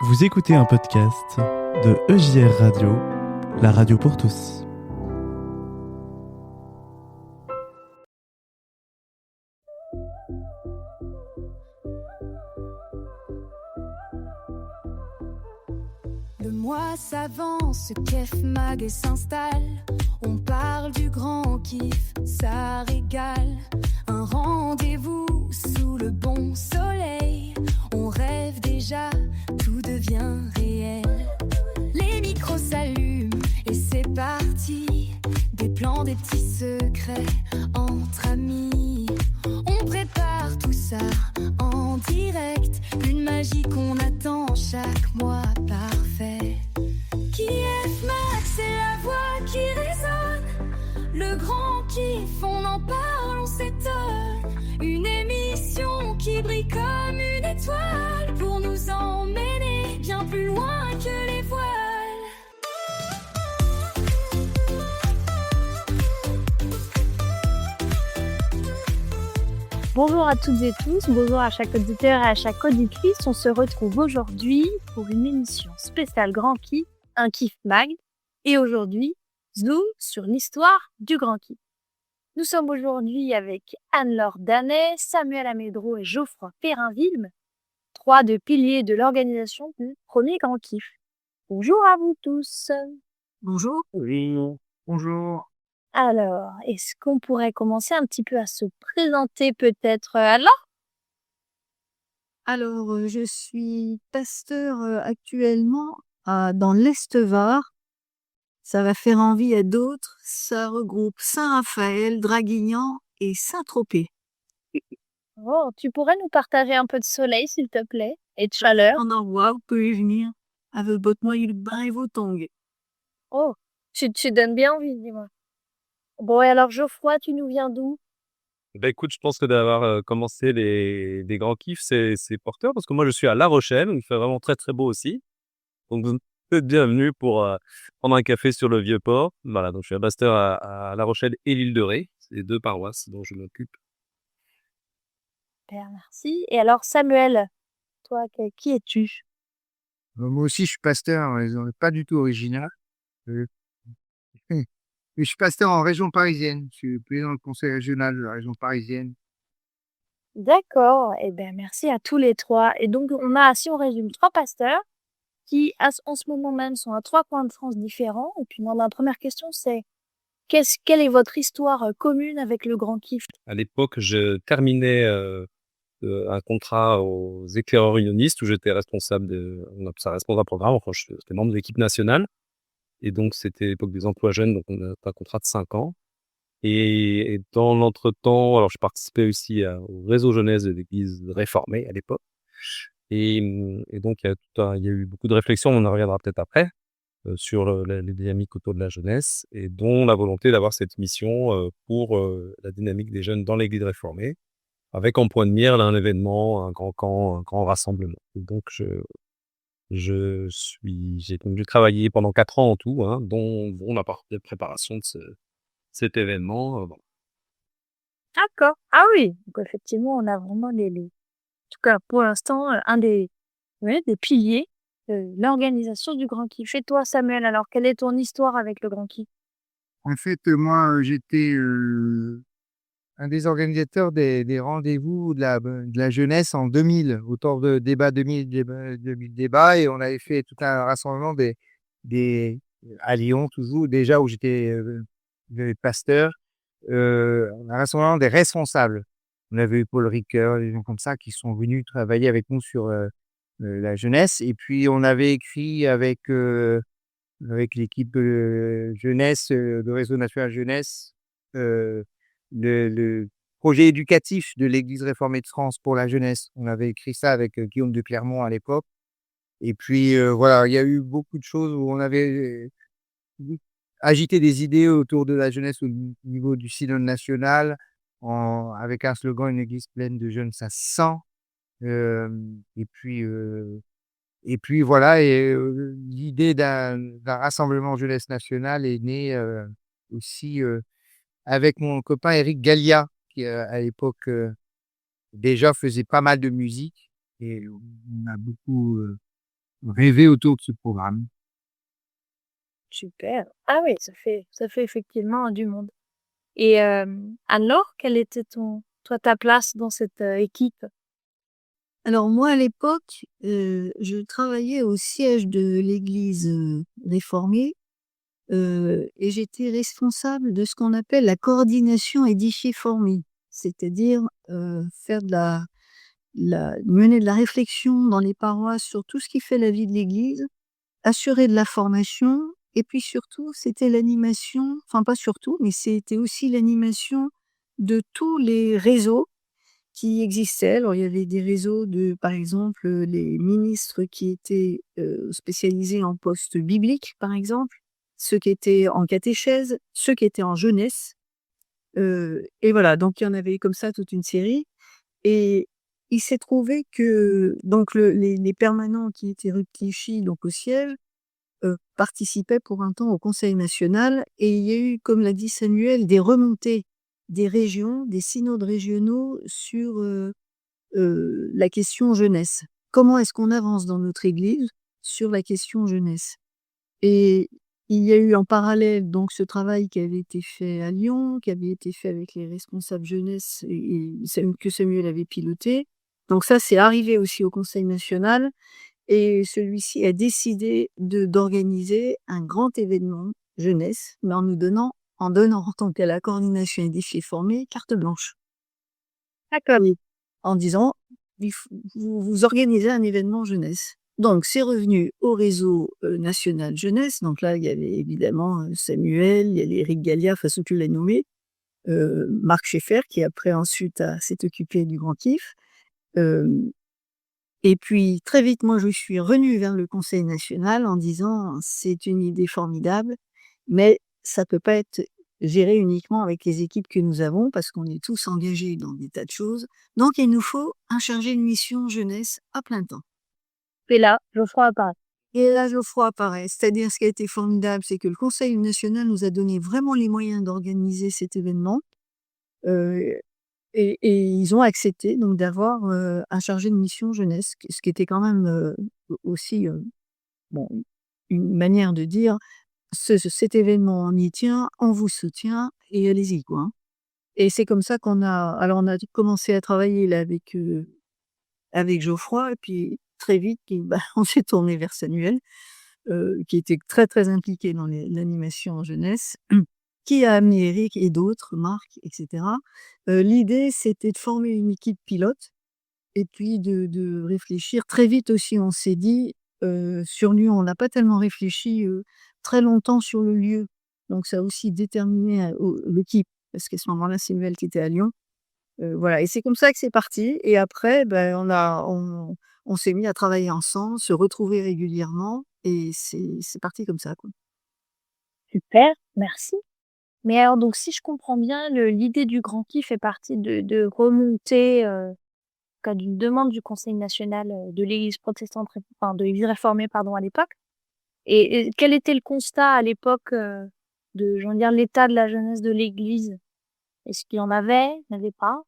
Vous écoutez un podcast de EJR Radio, la radio pour tous. Le mois s'avance, Kef Mag s'installe. On parle du grand kiff, ça régale. Un rendez-vous sous le bon soleil. On rêve déjà, tout devient réel. Les micros s'allument et c'est parti. Des plans, des petits secrets entre amis. On prépare tout ça en direct. Une magie qu'on attend chaque mois parfait. Kef Mag, c'est la voix qui résonne. Le grand kiff, on en parle, on s'étonne. Une émission qui brille comme une étoile pour nous emmener bien plus loin que les voiles. Bonjour à toutes et tous, bonjour à chaque auditeur et à chaque auditrice. On se retrouve aujourd'hui pour une émission spéciale Grand Kiff, un Kiff Mag. Et aujourd'hui, zoom sur l'histoire du Grand Kiff. Nous sommes aujourd'hui avec Anne-Laure Danet, Samuel Amédro et Geoffroy Perrinville, trois des piliers de l'organisation du premier Grand Kiff. Bonjour à vous tous. Bonjour. Oui, bonjour. Alors, est-ce qu'on pourrait commencer un petit peu à se présenter peut-être, Anne-Laure ? Alors, je suis pasteur actuellement dans l'Est-Var. Ça va faire envie à d'autres. Ça regroupe Saint-Raphaël, Draguignan et Saint-Tropez. Oh, tu pourrais nous partager un peu de soleil, s'il te plaît, et de chaleur. En envoie, vous pouvez venir avec votre maillot de bain et vos tongs. Oh, tu donnes bien envie, dis-moi. Bon, et alors Geoffroy, tu nous viens d'où ? Écoute, je pense que d'avoir commencé les grands kiffs, c'est porteur parce que moi, je suis à La Rochelle, où il fait vraiment très, très beau aussi. Donc, vous êtes bienvenus pour prendre un café sur le Vieux-Port. Voilà, donc je suis un pasteur à La Rochelle et l'île de Ré. C'est les deux paroisses dont je m'occupe. Super, merci. Et alors Samuel, toi, qui es-tu ? Moi aussi, je suis pasteur, pas du tout original. Euh, Je suis pasteur en région parisienne. Je suis président du conseil régional de la région parisienne. D'accord, eh bien merci à tous les trois. Et donc si on résume, trois pasteurs qui en ce moment même sont à trois coins de France différents. Et puis moi, ma première question, c'est quelle est votre histoire commune avec le Grand Kiff ? À l'époque, je terminais un contrat aux éclaireurs unionistes où j'étais responsable responsable programme. Enfin, j'étais membre de l'équipe nationale. Et donc, c'était l'époque des emplois jeunes, donc on a un contrat de 5 ans. Et dans l'entretemps, alors je participais aussi au réseau jeunesse de l'Église réformée à l'époque. Et donc, il y a eu beaucoup de réflexions, on en reviendra peut-être après, sur les dynamiques autour de la jeunesse, et dont la volonté d'avoir cette mission pour la dynamique des jeunes dans l'Église réformée, avec en point de mire là, un événement, un grand camp, un grand rassemblement. Et donc, j'ai travaillé pendant 4 ans en tout, hein, dont la partie de préparation de cet événement. Voilà. D'accord. Ah oui, donc effectivement, on a vraiment en tout cas pour l'instant, un des piliers de l'organisation du Grand Kiff. Et toi, Samuel, alors quelle est ton histoire avec le Grand Kiff ? En fait, moi, j'étais un des organisateurs des rendez-vous de la jeunesse en 2000, autour de débat 2000 débat, et on avait fait tout un rassemblement à Lyon, toujours, déjà où j'étais pasteur, un rassemblement des responsables. On avait eu Paul Ricoeur, des gens comme ça qui sont venus travailler avec nous sur la jeunesse. Et puis, on avait écrit avec l'équipe jeunesse, de Réseau national jeunesse, le projet éducatif de l'Église réformée de France pour la jeunesse. On avait écrit ça avec Guillaume de Clermont à l'époque. Et puis, voilà, il y a eu beaucoup de choses où on avait agité des idées autour de la jeunesse au niveau du synode national, avec un slogan « Une église pleine de jeunes, ça se sent ». Et puis voilà, l'idée d'un rassemblement jeunesse nationale est née aussi avec mon copain Éric Gallia, qui à l'époque déjà faisait pas mal de musique, et on a beaucoup rêvé autour de ce programme. Super. Ah oui, ça fait effectivement du monde. Et alors, quelle était ta place dans cette équipe? Alors moi, à l'époque, je travaillais au siège de l'église, réformée, et j'étais responsable de ce qu'on appelle la coordination édifiée-formée. C'est-à-dire, faire mener de la réflexion dans les paroisses sur tout ce qui fait la vie de l'église, assurer de la formation et puis surtout, c'était l'animation enfin pas surtout, mais c'était aussi l'animation de tous les réseaux qui existaient. Alors il y avait des réseaux de par exemple, les ministres qui étaient, spécialisés en postes bibliques, par exemple, ceux qui étaient en catéchèse, ceux qui étaient en jeunesse, et voilà, donc il y en avait comme ça toute une série et il s'est trouvé que donc les permanents qui étaient Ruptichi, donc au siège, participaient pour un temps au Conseil national et il y a eu, comme l'a dit Samuel, des remontées des régions, des synodes régionaux sur, la question jeunesse. Comment est-ce qu'on avance dans notre église sur la question jeunesse? Et il y a eu en parallèle donc ce travail qui avait été fait à Lyon, qui avait été fait avec les responsables jeunesse que Samuel avait piloté. Donc ça, c'est arrivé aussi au Conseil national et celui-ci a décidé d'organiser un grand événement jeunesse, mais en donnant en tant qu'à la coordination et défis formés, carte blanche. D'accord. Oui. En disant: Vous organisez un événement jeunesse». Donc c'est revenu au réseau, national jeunesse, donc là, il y avait évidemment, Samuel, il y avait Éric Gallia, enfin ceux que tu l'as nommé, Marc Scheffer qui après ensuite s'est occupé du Grand Kiff, hem et puis très vite, moi je suis revenue vers le Conseil national en disant: «C'est une idée formidable, mais ça peut pas être géré uniquement avec les équipes que nous avons parce qu'on est tous engagés dans des tas de choses. Donc il nous faut un chargé de mission jeunesse à plein temps». Et là, Geoffroy apparaît. Et là, Geoffroy apparaît. C'est-à-dire ce qui a été formidable, c'est que le Conseil national nous a donné vraiment les moyens d'organiser cet événement, heu et ils ont accepté donc d'avoir, un chargé de mission jeunesse, ce qui était quand même, aussi, bon, une manière de dire: Cet événement, on y tient, on vous soutient et allez-y, quoi, hein». Et c'est comme ça on a commencé à travailler là avec Geoffroy et puis très vite, on s'est tourné vers Samuel, qui était très, très impliqué dans l'animation en jeunesse, qui a amené Eric et d'autres, Marc et cetera. L'idée, c'était de former une équipe pilote et puis de réfléchir. Très vite aussi, on s'est dit, sur Lyon, on n'a pas tellement réfléchi, très longtemps sur le lieu. Donc ça a aussi déterminé, l'équipe, parce qu'à ce moment-là, c'est Samuel qui était à Lyon. Voilà et c'est comme ça que c'est parti et après, on s'est mis à travailler ensemble, se retrouver régulièrement et c'est parti comme ça, quoi. Super, merci. Mais alors donc si je comprends bien, l'idée du Grand Kiff fait partie de remonter, en cas d'une demande du Conseil national, de l'Église protestante ré enfin de l'Église réformée pardon à l'époque et quel était le constat à l'époque, de j'ai envie de dire l'état de la jeunesse de l'Église? Est-ce qu'il y en avait? Il n'y en avait pas?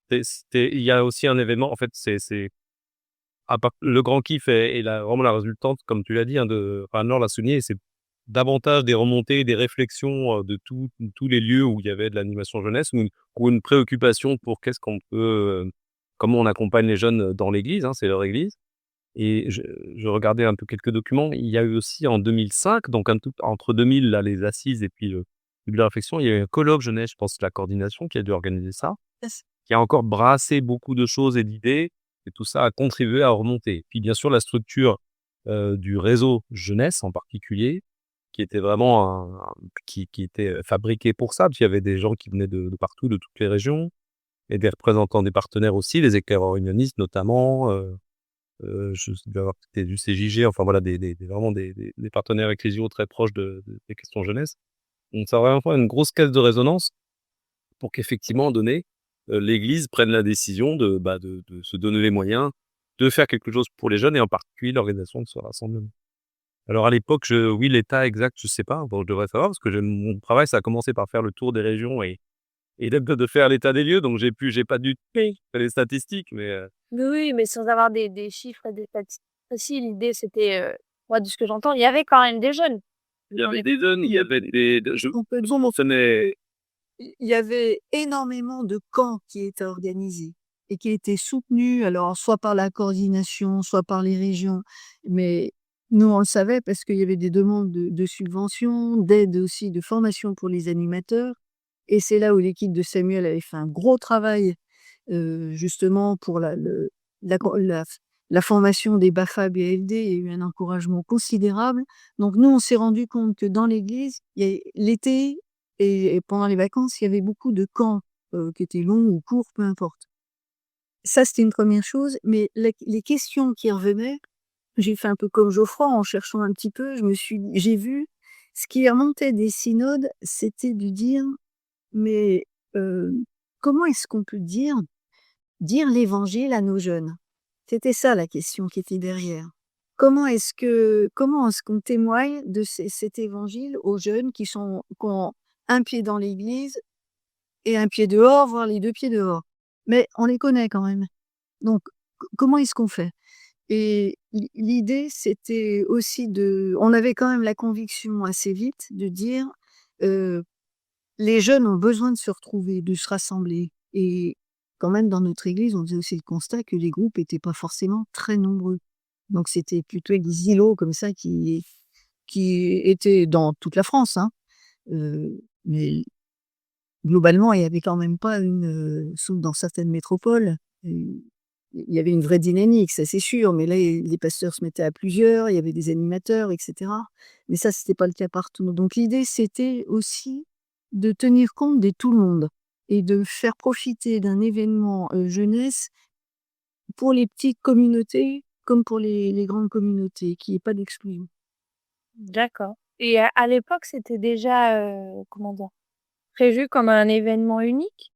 Il y a aussi un événement, en fait, c'est à part le Grand Kiff est vraiment la résultante, comme tu l'as dit, hein, enfin, Laure l'a souligné, c'est davantage des remontées, des réflexions, de tous les lieux où il y avait de l'animation jeunesse ou une préoccupation pour qu'est-ce qu'on peut, comment on accompagne les jeunes, dans l'église, hein, c'est leur église et je regardais un peu quelques documents. Il y a eu aussi en 2005, donc un tout entre 2000, là, les assises et puis la réflexion, il y a eu un colloque jeunesse, je pense, la coordination qui a dû organiser ça, qui a encore brassé beaucoup de choses et d'idées et tout ça a contribué à remonter. Puis bien sûr la structure, du réseau jeunesse en particulier, qui était vraiment qui était, fabriqué pour ça, puis il y avait des gens qui venaient de partout, de toutes les régions et des représentants des partenaires aussi, les éclaireurs unionistes notamment, je dois avoir peut-être du CJG, enfin voilà des vraiment des partenaires ecclésiaux très proches des questions jeunesse. Donc ça a vraiment fait une grosse caisse de résonance pour qu'effectivement, donné, l'Église prenne la décision de se donner les moyens de faire quelque chose pour les jeunes et en particulier l'organisation de ce rassemblement. Alors à l'époque, oui, l'état exact, je sais pas, bon, je devrais savoir parce que mon travail, ça a commencé par faire le tour des régions et de faire l'état des lieux, donc j'ai pas du tout fait les statistiques, mais Oui, oui, mais sans avoir des chiffres et des statistiques Si l'idée c'était, moi de ce que j'entends, il y avait quand même des jeunes Il y dans avait les des jeunes, il y avait des je Complètement. mentionnais Il y avait énormément de camps qui étaient organisés et qui étaient soutenus, alors soit par la coordination, soit par les régions. Mais nous, on le savait parce qu'il y avait des demandes de subventions, d'aide aussi, de formation pour les animateurs. Et c'est là où l'équipe de Samuel avait fait un gros travail, justement pour la, co- la, la formation des BAFA BLD. Il y a eu un encouragement considérable. Donc nous, on s'est rendu compte que dans l'église, l'été, et pendant les vacances, il y avait beaucoup de camps, qui étaient longs ou courts, peu importe. Ça, c'était une première chose, mais les questions qui revenaient, j'ai fait un peu comme Geoffroy en cherchant un petit peu, j'ai vu ce qui remontait des synodes, c'était de dire: «Mais, heu, comment est-ce qu'on peut dire l'évangile à nos jeunes?» C'était ça la question qui était derrière. Comment est-ce qu'on témoigne de cet évangile aux jeunes qui ont un pied dans l'église et un pied dehors, voire les 2 pieds dehors? Mais on les connaît quand même. Donc comment est-ce qu'on fait? Et l'idée, c'était aussi on avait quand même la conviction assez vite de dire, heu, les jeunes ont besoin de se retrouver, de se rassembler. Et quand même dans notre église, on faisait aussi le constat que les groupes étaient pas forcément très nombreux. Donc c'était plutôt des îlots comme ça qui étaient dans toute la France, hein. Mais globalement, il y avait quand même pas sauf dans certaines métropoles, il y avait une vraie dynamique, ça c'est sûr, mais là, les pasteurs se mettaient à plusieurs, il y avait des animateurs et cetera. Mais ça, c'était pas le cas partout. Donc l'idée, c'était aussi de tenir compte des tout le monde et de faire profiter d'un événement, jeunesse pour les petites communautés comme pour les grandes communautés, qu'il y ait pas d'exclusion. D'accord. Et à l'époque, c'était déjà, comment dire? Prévu comme un événement unique?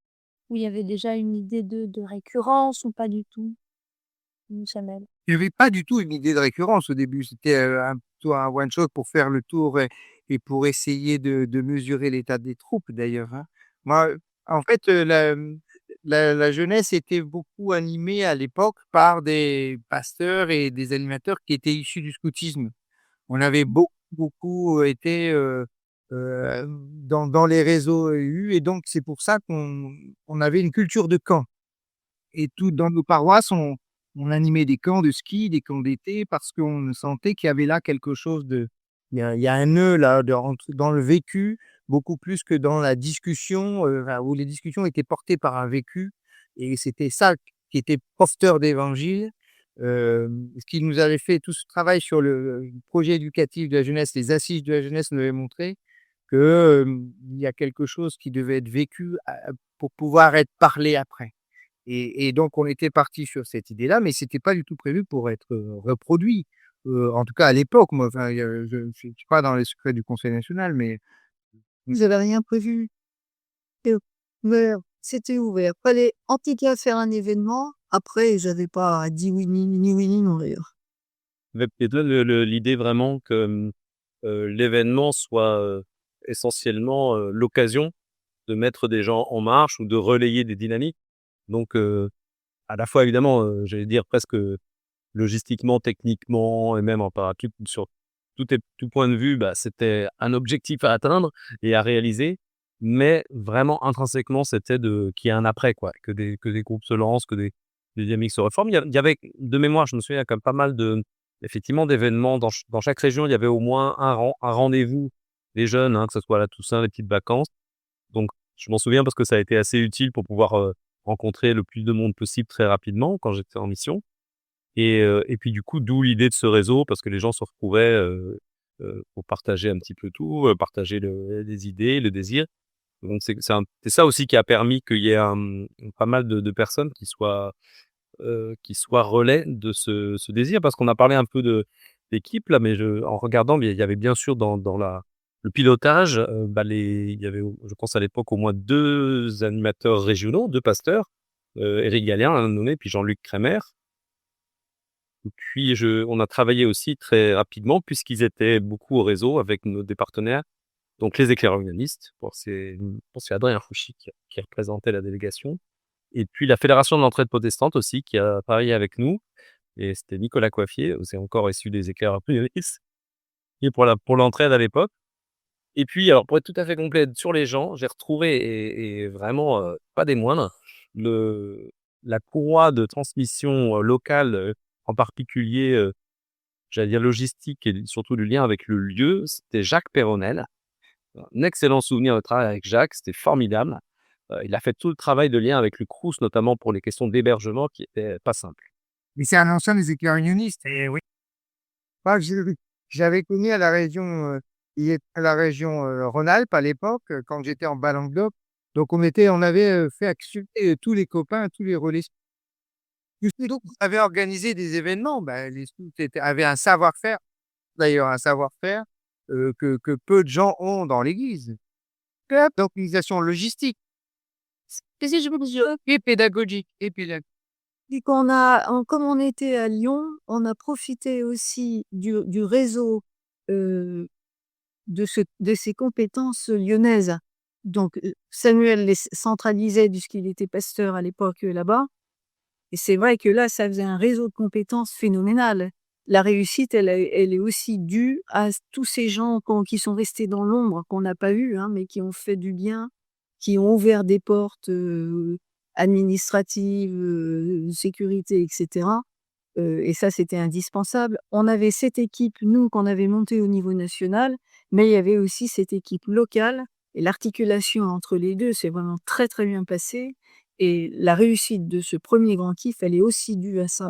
Où il y avait déjà une idée de récurrence ou pas du tout? Samuel? Il y avait pas du tout une idée de récurrence au début. C'était, plutôt un one shot pour faire le tour et pour essayer de mesurer l'état des troupes d'ailleurs, hein. Moi, en fait, la jeunesse était beaucoup animée à l'époque par des pasteurs et des animateurs qui étaient issus du scoutisme. On avait beaucoup été, dans les réseaux EU, et donc c'est pour ça qu'on avait une culture de camp. Et tout dans nos paroisses, on animait des camps de ski, des camps d'été parce qu'on sentait qu'il y avait là quelque chose de il y a un nœud là de entre dans le vécu, beaucoup plus que dans la discussion, enfin où les discussions étaient portées par un vécu, et c'était ça qui était porteur d'évangile. Ce qui nous avait fait tout ce travail sur le projet éducatif de la jeunesse, les assises de la jeunesse nous avaient montré que, il y a quelque chose qui devait être vécu pour pouvoir être parlé après. Et donc on était parti sur cette idée-là, mais c'était pas du tout prévu pour être, reproduit. En tout cas à l'époque, moi, enfin, je suis pas dans les secrets du conseil national, mais Vous avez rien prévu? Et ouvert, c'était ouvert. Fallait en tout cas faire un événement. Après, j'avais pas dit ni oui ni non d'ailleurs. mais peut-être l'idée vraiment que, l'événement soit, essentiellement, l'occasion de mettre des gens en marche ou de relayer des dynamiques. Donc, à la fois évidemment, j'allais dire presque logistiquement, techniquement et même en parapluie sur tout point de vue, bah, c'était un objectif à atteindre et à réaliser, mais vraiment intrinsèquement, c'était qu'il y ait un après quoi, que des groupes se lancent, que des dynamiques se reforment. Il y avait de mémoire, je me souviens, il y a quand même pas mal effectivement d'événements dans chaque région, il y avait au moins un rendez-vous des jeunes, hein, que ce soit la Toussaint, les petites vacances. Donc je m'en souviens parce que ça a été assez utile pour pouvoir, rencontrer le plus de monde possible très rapidement quand j'étais en mission. Et puis du coup, d'où l'idée de ce réseau parce que les gens se retrouvaient, pour partager un petit peu tout, partager les idées, le désir. Donc c'est ça aussi qui a permis qu'il y ait pas mal de personnes qui soient relais de ce désir. Parce qu'on a parlé un peu d'équipe là, mais en regardant, il y avait bien sûr dans le pilotage, bah, il y avait, je pense à l'époque, au moins 2 animateurs régionaux, 2 pasteurs, Éric Gallien, un nommé, puis Jean-Luc Crémer. Et puis on a travaillé aussi très rapidement puisqu'ils étaient beaucoup au réseau avec des partenaires, donc les éclaireurs unionistes, c'est Adrien Fouchy qui représentait la délégation et puis la Fédération de l'entraide protestante aussi qui a travaillé avec nous et c'était Nicolas Coiffier, c'est encore issu des éclaireurs pionnistes et pour l'entraide à l'époque. Et puis alors pour être tout à fait complet sur les gens, j'ai retrouvé et vraiment, pas des moindres, le la courroie de transmission, locale, en particulier, j'allais dire logistique et surtout le lien avec le lieu, c'était Jacques Peyronel. Un excellent souvenir de travail avec Jacques, c'était formidable. Il a fait tout le travail de lien avec le Crous, notamment pour les questions d'hébergement qui étaient pas simples. Mais c'est un ancien des éclaireurs unionistes. Et oui. Moi, j'avais connu à la région Rhône-Alpes à l'époque, quand j'étais en Bas-Languedoc. Donc, on avait fait accepter tous les copains, tous les relais. Donc, on avait organisé des événements. Ben, les scouts avaient un savoir-faire, d'ailleurs, un savoir-faire que peu de gens ont dans l'église. D'organisation logistique et pédagogique. Et comme on était à Lyon, on a profité aussi du réseau de ces compétences lyonnaises. Donc, Samuel les centralisait puisqu'il était pasteur à l'époque là-bas. Et c'est vrai que là, ça faisait un réseau de compétences phénoménal. La réussite, elle est aussi due à tous ces gens qui sont restés dans l'ombre, qu'on n'a pas vus, hein, mais qui ont fait du bien, qui ont ouvert des portes administratives, sécurité, etc. Et ça, c'était indispensable. On avait cette équipe, nous, qu'on avait montée au niveau national, mais il y avait aussi cette équipe locale. Et l'articulation entre les deux s'est vraiment très, très bien passée. Et la réussite de ce premier grand kiff, elle est aussi due à ça.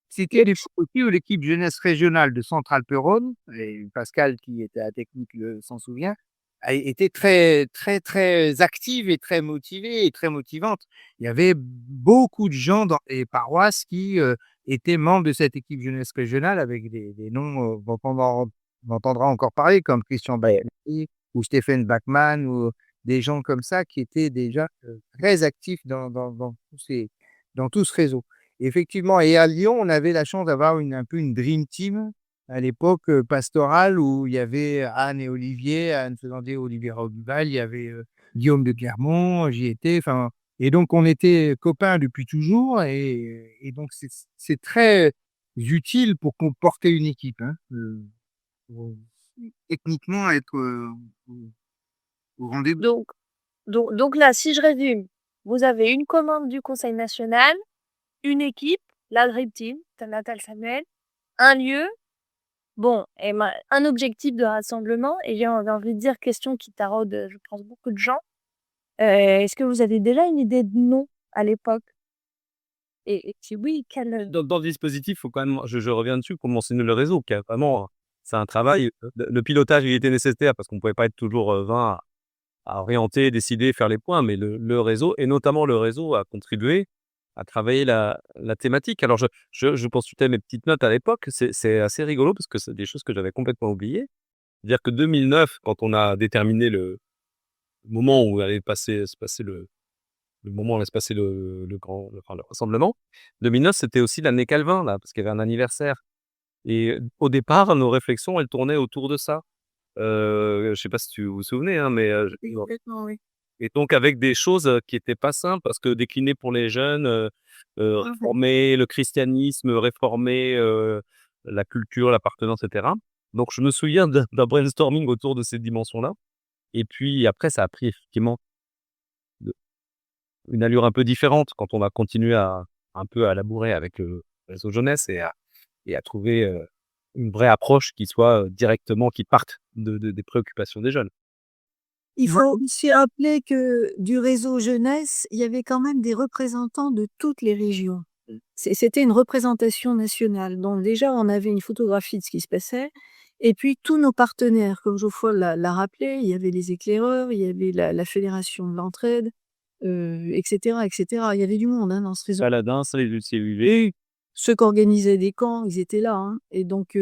C'était l'époque aussi où l'équipe jeunesse régionale de Centrale-Peu-Rhône, et Pascal, qui était à la technique, s'en souvient, a été très, très, très active et très motivée et très motivante. Il y avait beaucoup de gens dans les paroisses qui étaient membres de cette équipe jeunesse régionale avec des noms dont on entendra encore parler, comme Christian Bailly ou Stéphane Bachmann ou des gens comme ça qui étaient déjà très actifs dans tout ce réseau. Effectivement, et à Lyon, on avait la chance d'avoir un peu une dream team à l'époque pastorale où il y avait Anne et Olivier, Anne Fernandez, Olivier Roduval, il y avait Guillaume de Clermont, j'y étais, enfin, et donc on était copains depuis toujours, et donc c'est très utile pour porter une équipe, hein, pour techniquement être au rendez-vous. Donc là, si je résume, vous avez une commande du Conseil national, une équipe, la Dream Team, Natal Samuel, un lieu, bon, et un objectif de rassemblement, et j'ai envie de dire question qui taraude, je pense, beaucoup de gens. Est-ce que vous avez déjà une idée de nom à l'époque? Et si oui, quel... Dans le dispositif, faut quand même, je reviens dessus, pour mentionner le réseau, qui a vraiment, c'est un travail, le pilotage, il était nécessaire parce qu'on pouvait pas être toujours 20 à orienter, décider, faire les points, mais le réseau, et notamment le réseau, a contribué à travailler la thématique. Alors je consultais mes petites notes à l'époque, c'est assez rigolo parce que c'est des choses que j'avais complètement oubliées. C'est-à-dire que 2009, quand on a déterminé le moment où allait se passer le moment où allait se passer le rassemblement, 2009, c'était aussi l'année Calvin, là, parce qu'il y avait un anniversaire, et au départ, nos réflexions, elles tournaient autour de ça. Je sais pas si tu vous souvenez, hein, mais Oui, complètement, oui. et donc avec des choses, qui étaient pas simples parce que décliner pour les jeunes, réformer le christianisme, réformer, la culture, l'appartenance, et cetera. Donc je me souviens d'un brainstorming autour de ces dimensions-là, et puis après ça a pris effectivement de une allure un peu différente quand on a continué à un peu à labourer avec le réseau jeunesse et à trouver, une vraie approche qui soit, directement qui parte des préoccupations des jeunes. Il faut aussi rappeler que du réseau jeunesse, il y avait quand même des représentants de toutes les régions. C'était une représentation nationale. Donc déjà, on avait une photographie de ce qui se passait. Et puis tous nos partenaires, comme Geoffroy l'a rappelé, il y avait les éclaireurs, il y avait la Fédération de l'entraide, etc., etc. Il y avait du monde, hein, dans ce réseau. Paladin, ça, les CUV. Et ceux qui organisaient des camps, ils étaient là, hein. Et donc,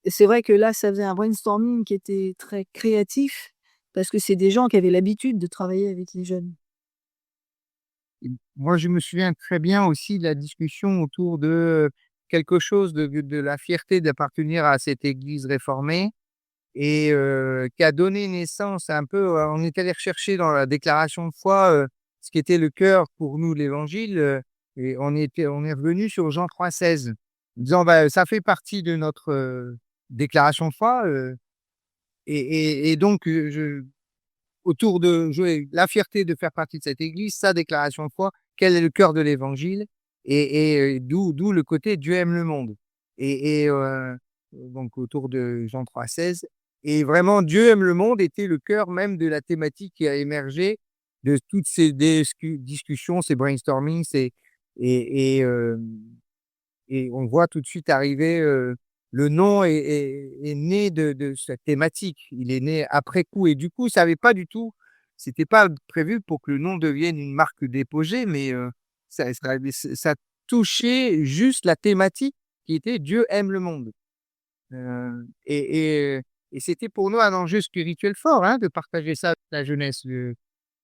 c'est vrai que là, ça faisait un brainstorming qui était très créatif parce que c'est des gens qui avaient l'habitude de travailler avec les jeunes. Moi, je me souviens très bien aussi de la discussion autour de quelque chose de la fierté d'appartenir à cette église réformée et qui a donné naissance un peu, on est allé rechercher dans la déclaration de foi ce qui était le cœur pour nous de l'évangile. et on est revenu sur Jean 3,16, disant, bah, ça fait partie de notre, déclaration de foi, et donc, autour de jouer la fierté de faire partie de cette église, sa déclaration de foi, quel est le cœur de l'évangile et d'où le côté Dieu aime le monde et donc autour de Jean 3,16 et vraiment Dieu aime le monde était le cœur même de la thématique qui a émergé de toutes ces discussions, ces brainstorming, et et on voit tout de suite arriver, le nom est né de cette thématique. Il est né après coup et du coup, ça avait pas du tout c'était pas prévu pour que le nom devienne une marque d'apogée, mais ça touchait juste la thématique qui était «Dieu aime le monde». Et c'était pour nous un enjeu spirituel fort, hein, de partager ça avec la jeunesse,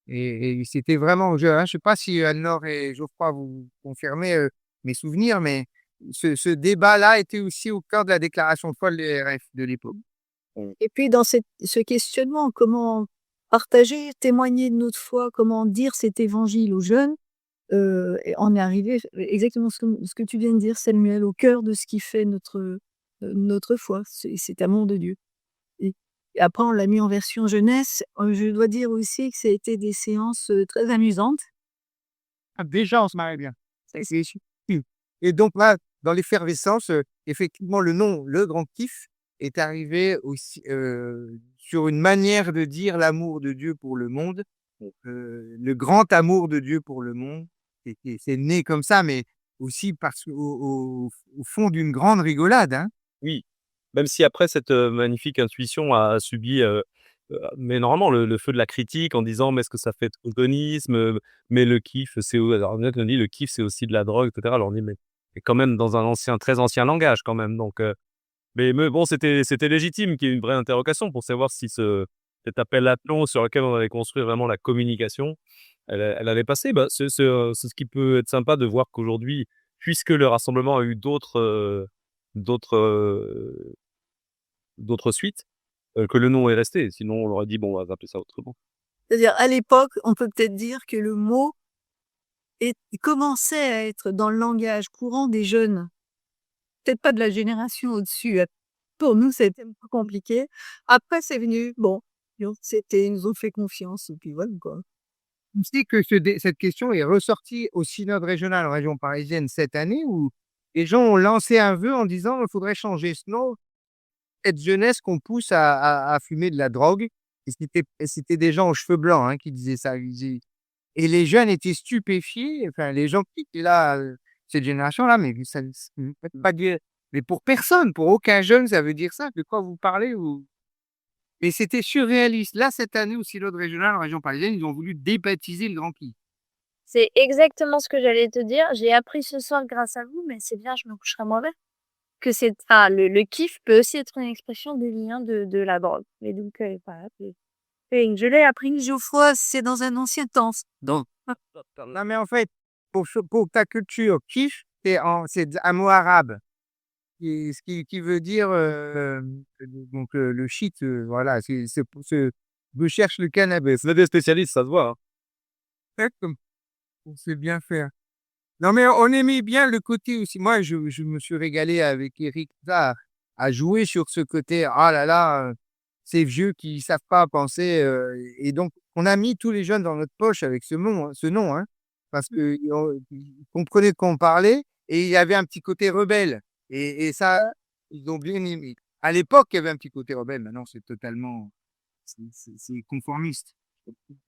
et c'était vraiment je sais pas si Anne-Laure et Geoffroy vous confirmez, mes souvenirs, mais ce débat-là était aussi au cœur de la déclaration de foi de l'ERF de l'époque. Et puis dans ce questionnement, comment partager, témoigner de notre foi, comment dire cet évangile aux jeunes, et on est arrivé exactement ce que tu viens de dire Samuel, au cœur de ce qui fait notre foi, c'est cet amour de Dieu. Et après on l'a mis en version jeunesse, je dois dire aussi que ça a été des séances, très amusantes. Ah déjà, on se marrait bien. C'est su et donc là, dans l'effervescence, effectivement, le nom «Le Grand Kiff» est arrivé aussi, sur une manière de dire l'amour de Dieu pour le monde, le grand amour de Dieu pour le monde et c'est né comme ça, mais aussi parce qu'au fond d'une grande rigolade, hein. Oui, même si après cette, magnifique intuition a subi, mais normalement le feu de la critique en disant: «Mais est-ce que ça fait trop d'hédonisme, mais le kiff c'est au» alors il y en a qui ont dit: «Le kiff c'est aussi de la drogue» et cetera. Alors on dit: «Mais quand même dans un ancien très ancien langage quand même» donc mais bon c'était légitime qu'il y ait une vraie interrogation pour savoir si cet appel à plomb sur lequel on allait construire vraiment la communication, elle allait passer. Bah, c'est ce qui peut être sympa de voir qu'aujourd'hui, puisque le rassemblement a eu d'autres, d'autres suites, que le nom est resté. Sinon, on aurait dit: «Bon, on va appeler ça autrement». C'est-à-dire à l'époque, on peut peut-être dire que le mot commençait à être dans le langage courant des jeunes. Peut-être pas de la génération au-dessus. Pour nous, c'était un peu compliqué. Après, c'est venu, bon, ils nous ont fait confiance et puis voilà, quoi. On sait que cette question est ressortie au synode régional en région parisienne cette année où les gens ont lancé un vœu en disant: «Il faudrait changer ce nom, cette jeunesse qu'on pousse à fumer de la drogue». Et c'était des gens aux cheveux blancs, hein, qui disaient ça. Ils disaient et les jeunes étaient stupéfiés, enfin les gens qui étaient là, cette génération-là, mais ça ne veut pas dire mais pour personne, pour aucun jeune, ça veut dire ça. De quoi vous parlez ou mais c'était surréaliste. Là, cette année au synode régional en région parisienne, ils ont voulu débaptiser le Grand Prix. C'est exactement ce que j'allais te dire. J'ai appris ce soir grâce à vous, mais c'est bien, je me coucherai moins que le kiff peut aussi être une expression désignant de la drogue. Et donc, voilà, je l'ai appris. Geoffroy, c'est dans un ancien temps. Donc, Non, mais en fait, pour ta culture, kiff, c'est un mot arabe qui veut dire donc le shit, voilà, je cherche le cannabis. Vous êtes des spécialistes, ça se voit, hein. Comme on sait bien faire. Non, mais on aimait bien le côté aussi. Moi, je me suis régalé avec Eric Zard à jouer sur ce côté. Ah là là, ces vieux qui savent pas penser. Et donc, on a mis tous les jeunes dans notre poche avec ce nom, hein, parce qu'ils comprenaient de quoi on parlait et il y avait un petit côté rebelle. Et ça, ils ont bien aimé. À l'époque, il y avait un petit côté rebelle. Maintenant, c'est totalement, c'est conformiste.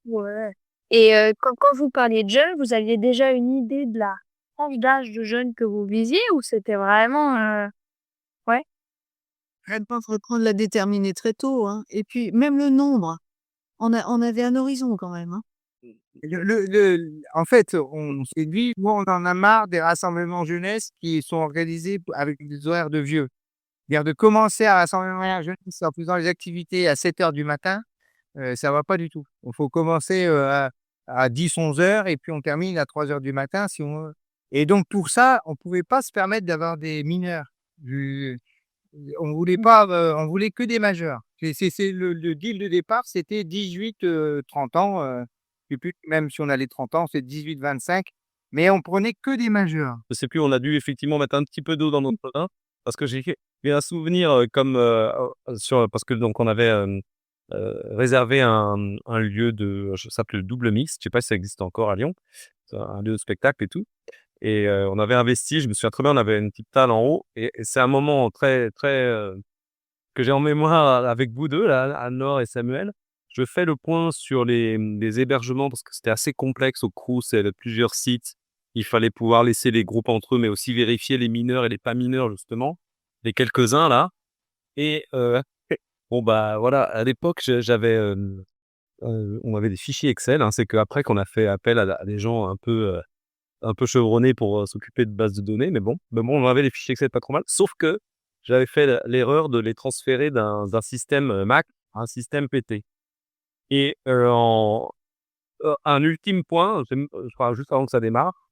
Ouais. Et quand vous parliez de jeunes, vous aviez déjà une idée de la tranche d'âge de jeunes que vous visiez ou c'était vraiment, ouais? je pense reprendre la déterminer très tôt, hein. Et puis même le nombre, on avait un horizon quand même, hein. En fait, on s'est dit, moi, on en a marre des rassemblements jeunesse qui sont organisés avec des horaires de vieux. C'est-à-dire de commencer à rassembler la jeunesse en faisant les activités à 7 heures du matin, ça va pas du tout. Il faut commencer à 10, 11 heures et puis on termine à 3 heures du matin si on veut. Et donc pour ça, on pouvait pas se permettre d'avoir des mineurs. Je- On voulait pas, on voulait que des majeurs. C'est le deal de départ, c'était 18, 30 ans. Je sais plus, même si on a les 30 ans, c'est 18, 25. Mais on prenait que des majeurs. Je sais plus, on a dû effectivement mettre un petit peu d'eau dans notre vin parce que j'ai un souvenir, parce que donc on avait, réservé un lieu ça s'appelle le Double Mix. Je sais pas si ça existe encore à Lyon. C'est un lieu de spectacle et tout et on avait investi, je me souviens très bien, on avait une petite table en haut et c'est un moment très, très, que j'ai en mémoire avec vous 2 là, Anne-Laure et Samuel. Je fais le point sur les hébergements parce que c'était assez complexe au Crous, il y avait plusieurs sites. Il fallait pouvoir laisser les groupes entre eux, mais aussi vérifier les mineurs et les pas mineurs justement, les quelques-uns là et bon bah, voilà, à l'époque j'avais, on avait des fichiers Excel, hein. C'est qu'après qu'on a fait appel à des gens un peu chevronnés pour, s'occuper de bases de données, mais bon, on avait les fichiers Excel pas trop mal. Sauf que j'avais fait l'erreur de les transférer d'un système, Mac à un système PC et un ultime point, je crois juste avant que ça démarre,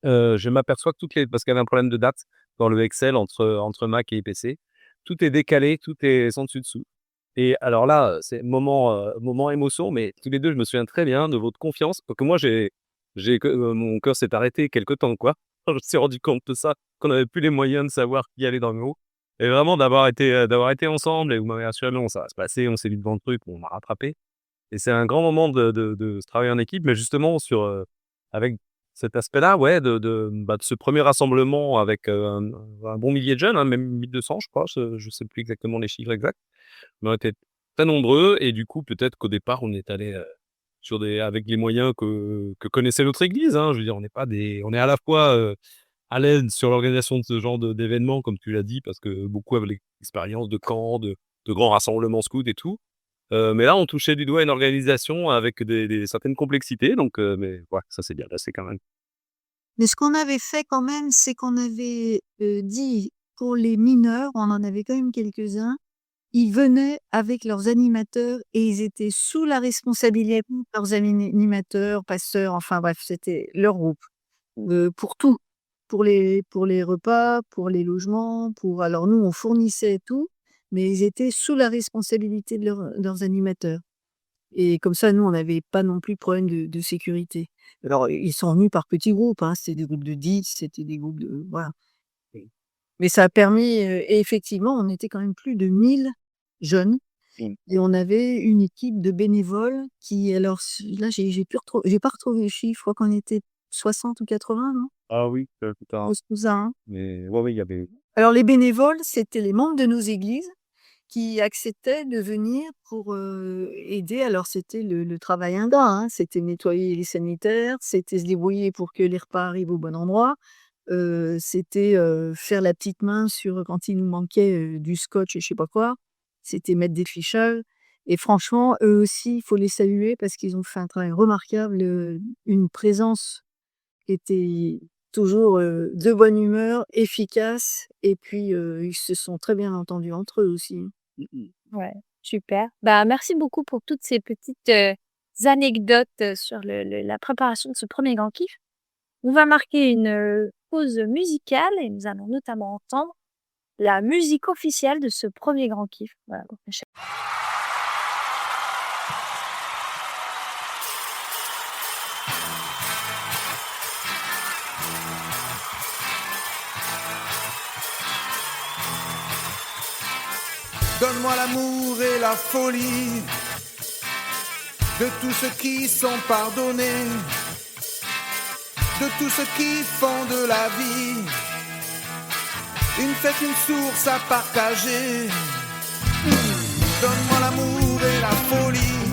je m'aperçois que parce qu'il y avait un problème de date dans le Excel entre Mac et PC. Tout est décalé, tout est sans dessus dessous et alors là, c'est moment émotion, mais tous les 2, je me souviens très bien de votre confiance. Que moi mon cœur s'est arrêté quelque temps, quoi. Je me suis rendu compte de ça, qu'on n'avait plus les moyens de savoir qui allait dans le lot et vraiment d'avoir été ensemble et vous m'avez assuré: «Non, ça va se passer, on s'est mis devant le truc, on a rattrapé» et c'est un grand moment de se travailler en équipe, mais justement avec cet aspect-là, ouais, de ce premier rassemblement avec, un bon millier de jeunes, hein, même 1 200 je crois, je sais plus exactement les chiffres exacts, mais on était très nombreux et du coup, peut-être qu'au départ, on est allé avec les moyens que connaissait notre église, hein. Je veux dire, on est à la fois, à l'aise sur l'organisation de ce genre d'événements, comme tu l'as dit, parce que beaucoup avaient l'expérience de camps, de grands rassemblements scouts et tout. Mais là, on touchait du doigt une organisation avec des certaines complexités, donc mais ouais, ça s'est bien passé quand même. Mais ce qu'on avait fait quand même, c'est qu'on avait, dit pour les mineurs, on en avait quand même quelques-uns, ils venaient avec leurs animateurs et ils étaient sous la responsabilité de leurs animateurs, pasteurs, enfin bref, c'était leur groupe, pour tout. Pour les repas, pour les logements, alors nous, on fournissait tout, mais ils étaient sous la responsabilité de leurs animateurs et comme ça, nous, on n'avait pas non plus de problème de sécurité. Alors, ils sont venus par petits groupes, hein, c'était des groupes de 10, c'était des groupes de voilà. Mais ça a permis, et effectivement, on était quand même plus de 1000 jeunes et on avait une équipe de bénévoles qui alors là, j'ai pas retrouvé le chiffre, je crois qu'on était 60 ou 80, non? Ah oui, Au SCOUSA, hein. mais ouais, il y avait Alors les bénévoles, c'était les membres de nos églises qui acceptaient de venir pour, aider. Alors c'était le travail ingrat, hein, c'était nettoyer les sanitaires, c'était se débrouiller pour que les repas arrivent au bon endroit, c'était, faire la petite main sur quand il nous manquait, du scotch et je sais pas quoi. C'était mettre des fichages et franchement, eux aussi, il faut les saluer parce qu'ils ont fait un travail remarquable, une présence qui était toujours, de bonne humeur, efficace et puis, ils se sont très bien entendus entre eux aussi. Ouais, super. Bah, merci beaucoup pour toutes ces petites, anecdotes, sur la préparation de ce premier grand kiff. On va marquer une, pause musicale et nous allons notamment entendre la musique officielle de ce premier grand kiff. Voilà, donc Donne-moi l'amour et la folie de tous ceux qui sont pardonnés, de tous ceux qui font de la vie une fête, une source à partager. Donne-moi l'amour et la folie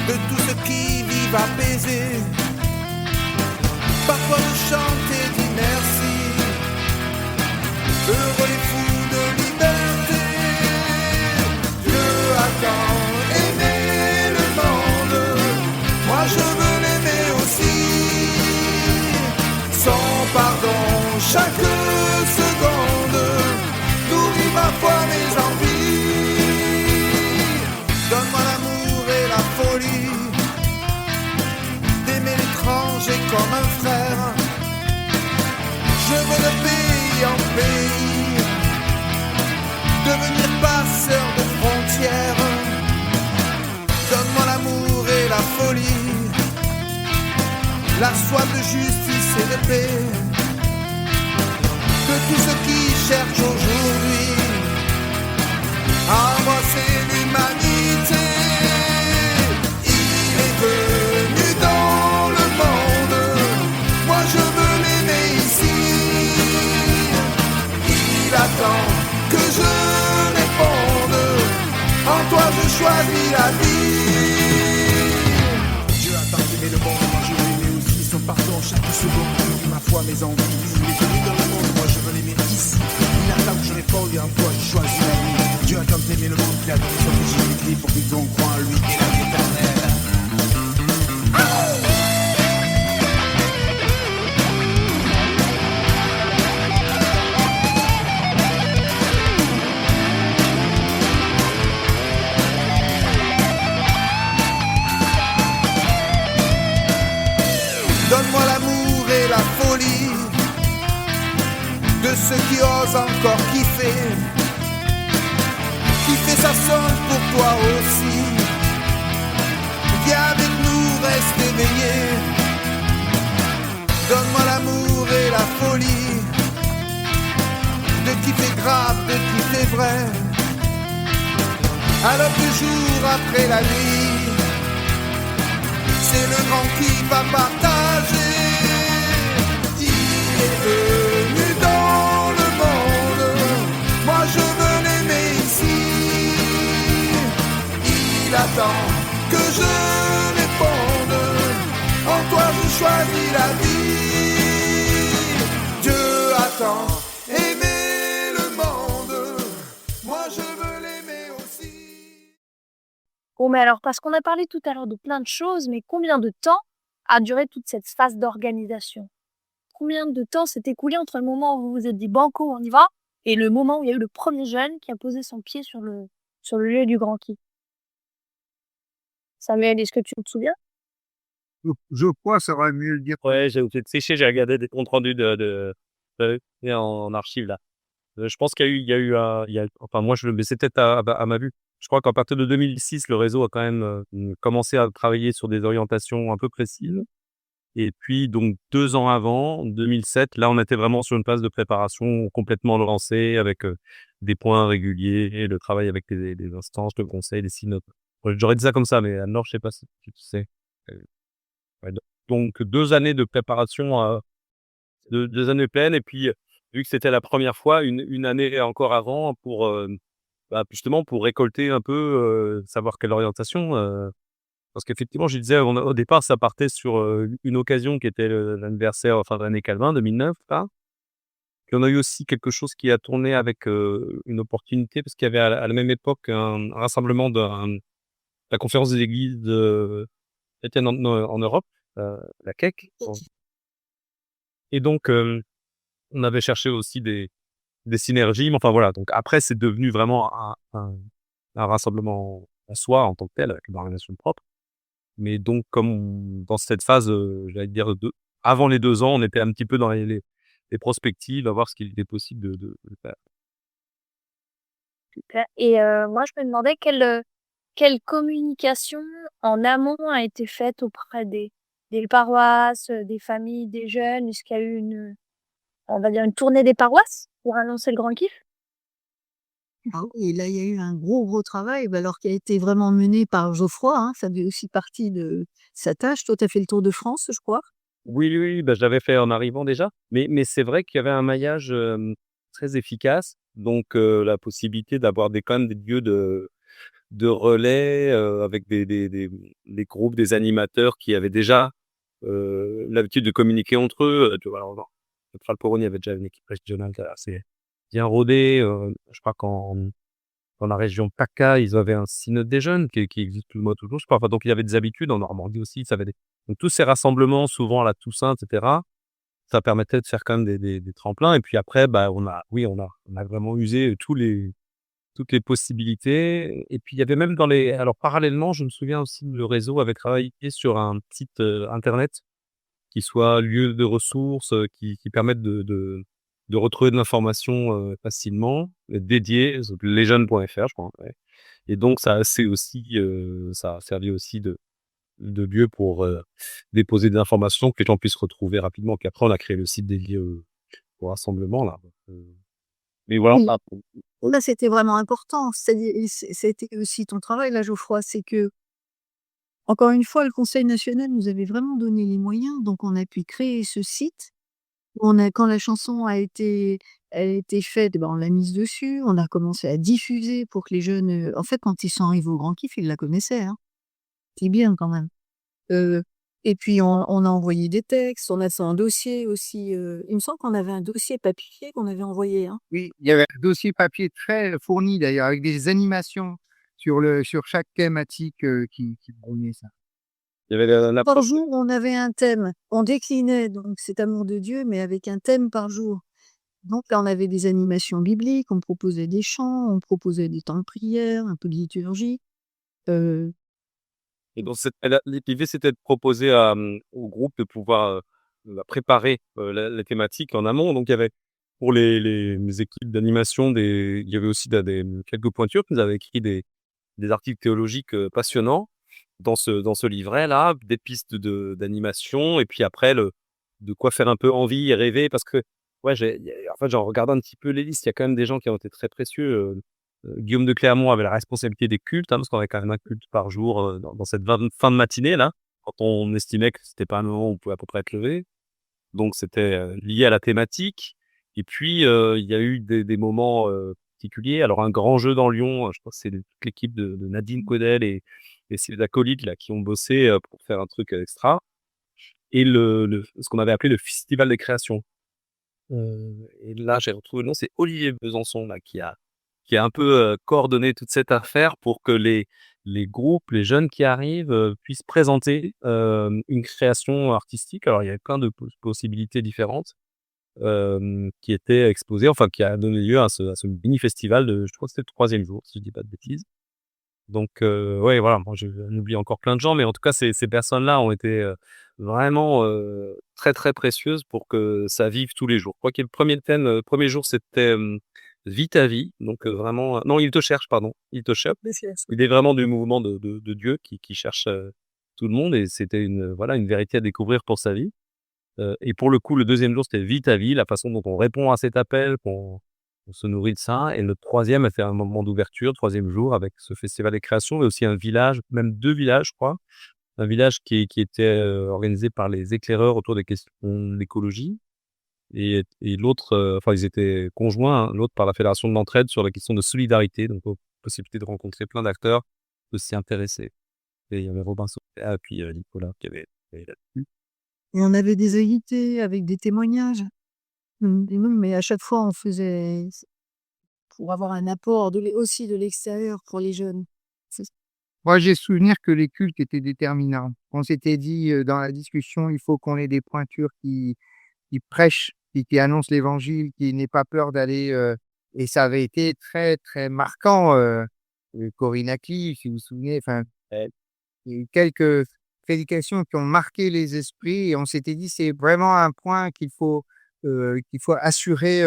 de tous ceux qui vivent apaisés. Parfois de chanter, dis merci, heureux les fous de liberté. Dieu attend aimer le monde, moi je veux l'aimer aussi. Sans pardon, chaque seconde nourrit ma foi, mes envies. Donne-moi l'amour et la folie d'aimer l'étranger comme un frère. Je veux de pays en pays devenir passeur de frontières. Donne-moi l'amour et la folie la soif de justice et de paix, de tous ceux qui cherchent aujourd'hui à embrasser l'humanité. Il est venu dans le monde, moi je veux l'aimer ici. Il attend que je réponde, en toi je choisis la vie. Dieu attend d'aimer le monde, moi je veux l'aimer aussi. Son pardon chaque seconde, je vis ma foi, mes envies. Il est venu dans le monde, moi je veux l'aimer ici. Il attend que je réponde, et en toi je choisis la vie. Dieu attend d'aimer le monde, il a donné son fils Jésus-Christ pour qu'ils en croient en lui et la vie éternelle. Donne-moi l'amour et la folie de ceux qui osent encore kiffer. Kiffer ça sonne pour toi aussi. Viens avec nous, reste éveillé. Donne-moi l'amour et la folie de kiffer grave, de kiffer vrai. Alors toujours après la nuit, c'est le grand kiff à partager. Il est venu dans le monde, moi je veux l'aimer ici. Il attend que je réponde, en toi je choisis la vie. Dieu attend aimer le monde, moi je veux l'aimer aussi. Bon, mais alors, parce qu'on a parlé tout à l'heure de plein de choses, mais combien de temps a duré toute cette phase d'organisation? Combien de temps s'est écoulé entre le moment où vous vous êtes dit banco, on y va, et le moment où il y a eu le premier jeune qui a posé son pied sur le lieu du Grand Kiff? Samuel, est-ce que tu te souviens? Je crois, ça va mieux le dire. Ouais, j'ai oublié de sécher, j'ai regardé des comptes rendus en archive là. Je pense qu'il y a eu enfin moi mais c'est peut-être à ma vue. Je crois qu'à partir de 2006, le réseau a quand même commencé à travailler sur des orientations un peu précises. Et puis donc 2 ans avant, 2007, là on était vraiment sur une phase de préparation complètement lancée avec des points réguliers, le travail avec les instances, le conseil, les synodes. Ouais, j'aurais dit ça comme ça, mais Anne-Laure, je sais pas si tu sais. Ouais, donc 2 années de préparation, 2 années pleines et puis, vu que c'était la première fois, une année encore avant pour, justement pour récolter un peu, savoir quelle orientation, parce qu'effectivement, je disais, au départ, ça partait sur, une occasion qui était l'anniversaire, enfin, de l'année Calvin, 2009, là. Puis on a eu aussi quelque chose qui a tourné avec, une opportunité parce qu'il y avait à la même époque un rassemblement de la conférence des églises chrétiennes en Europe, la CEC. Et donc, on avait cherché aussi des synergies, mais enfin voilà, donc après c'est devenu vraiment un rassemblement en soi, en tant que tel, avec une organisation propre. Mais donc dans cette phase, j'allais dire avant les 2 ans, on était un petit peu dans les prospectives, à voir ce qu'il était possible de faire. Super. Et moi, je me demandais quelle communication en amont a été faite auprès des paroisses, des familles, des jeunes? Est-ce qu'il y a eu on va dire une tournée des paroisses pour annoncer le Grand Kiff? Ah oui, là, il y a eu un gros travail, alors qui a été vraiment mené par Geoffroy, hein, ça faisait aussi partie de sa tâche. Toi, tu as fait le tour de France, je crois? Oui, oui, oui, bah, je l'avais fait en arrivant déjà, mais c'est vrai qu'il y avait un maillage, très efficace, donc la possibilité d'avoir quand même des lieux de relais, avec des groupes, des animateurs qui avaient déjà, l'habitude de communiquer entre eux, tu vois? Alors dans Tralporone, il y avait déjà une équipe régionale assez bien rodée, je crois dans la région PACA, ils avaient un synode des jeunes qui existe plus ou moins toujours, je crois. Enfin, donc il y avait des habitudes, en Normandie aussi, ça avait donc tous ces rassemblements, souvent à la Toussaint et cetera, ça permettait de faire quand même des tremplins et puis après, bah, on a vraiment usé toutes les possibilités et puis il y avait même alors parallèlement, je me souviens aussi, le réseau avait travaillé sur un site, internet qui soit lieu de ressources, qui permettent de retrouver de l'information, facilement, dédié, lesjeunes.fr je crois, ouais. Et donc ça a servi aussi lieux pour déposer des informations que les gens puissent retrouver rapidement. Puis après, on a créé le site dédié au rassemblement là. Mais voilà. Oui. Là, c'était vraiment important. C'est-à-dire, c'était aussi ton travail, là, Geoffroy. C'est que, encore une fois, le Conseil national nous avait vraiment donné les moyens. Donc, on a pu créer ce site. Quand la chanson a été faite, ben, on l'a mise dessus. On a commencé à diffuser pour que les jeunes. En fait, quand ils sont arrivés au Grand Kiff, ils la connaissaient. Hein. C'est bien quand même. Heu et puis on a envoyé des textes, on a fait un dossier aussi, il me semble qu'on avait un dossier papier qu'on avait envoyé, hein? Oui, il y avait un dossier papier très fourni d'ailleurs, avec des animations sur chaque thématique, qui prônait ça. Il y avait Par l'approche. jour, on avait un thème. On déclinait donc cet amour de Dieu, mais avec un thème par jour. Donc là, on avait des animations bibliques, on proposait des chants, on proposait des temps de prière, un peu de liturgie. Heu, Et donc l'idée, c'était de proposer au groupe de pouvoir, préparer, la thématique en amont. Donc il y avait pour les équipes d'animation il y avait aussi quelques pointures. Ils avaient écrit des articles théologiques, passionnants dans ce livret-là, des pistes d'animation et puis après de quoi faire un peu envie et rêver parce que ouais, en fait, j'en regardais un petit peu les listes, il y a quand même des gens qui ont été très précieux, Guillaume de Clermont avait la responsabilité des cultes, hein, parce qu'on avait quand même un culte par jour, dans cette fin de matinée-là, quand on estimait que c'était pas un moment où on pouvait à peu près être levé. Donc c'était, lié à la thématique et puis, il y a eu des moments, particuliers. Alors un grand jeu dans Lyon, je crois que c'est toute l'équipe de Nadine Caudel et ses acolytes là qui ont bossé, pour faire un truc, extra et ce qu'on avait appelé le festival des créations. Et là, j'ai retrouvé le nom, c'est Olivier Besançon là qui a un peu, coordonné toute cette affaire pour que les groupes, les jeunes qui arrivent, puissent présenter, une création artistique. Alors il y avait plein de possibilités différentes, qui étaient exposées, enfin qui a donné lieu à ce mini festival je crois que c'était le 3e jour, si je dis pas de bêtises. Donc ouais, voilà, moi j'en oublie encore plein de gens, mais en tout cas ces personnes-là ont été, vraiment, très, très précieuses pour que ça vive tous les jours. Je crois que le 1er thème, 1er jour, c'était, «Vis ta vie», donc vraiment non, «Il te cherche», pardon, «Il te cherche». Il est vraiment du mouvement de Dieu qui cherche, tout le monde et c'était voilà, une vérité à découvrir pour sa vie. Et pour le coup, le 2e jour, c'était «Vis ta vie», la façon dont on répond à cet appel, qu'on se nourrit de ça et le 3e a fait un moment d'ouverture, 3e jour avec ce festival des créations et aussi un village, même 2 villages, je crois. Un village qui était, organisé par les éclaireurs autour des questions d'écologie et l'autre, enfin ils étaient conjoints, hein, l'autre par la fédération de l'entraide sur la question de solidarité, donc possibilité de rencontrer plein d'acteurs, de s'y intéresser et il y avait Robin Sauter et puis, Nicolas qui avait travaillé là-dessus. et on avait des invités avec des témoignages. Mais à chaque fois, on faisait pour avoir un apport aussi de l'extérieur pour les jeunes. C'est Moi, j'ai souvenir que les cultes étaient déterminants. On s'était dit, dans la discussion, il faut qu'on ait des pointures qui prêchent, qui annoncent l'évangile, qui n'aient pas peur d'aller, et ça avait été très, très marquant, Corinne Acli, si vous vous souvenez, enfin, il y a eu quelques prédications qui ont marqué les esprits et on s'était dit: «C'est vraiment un point qu'il faut assurer,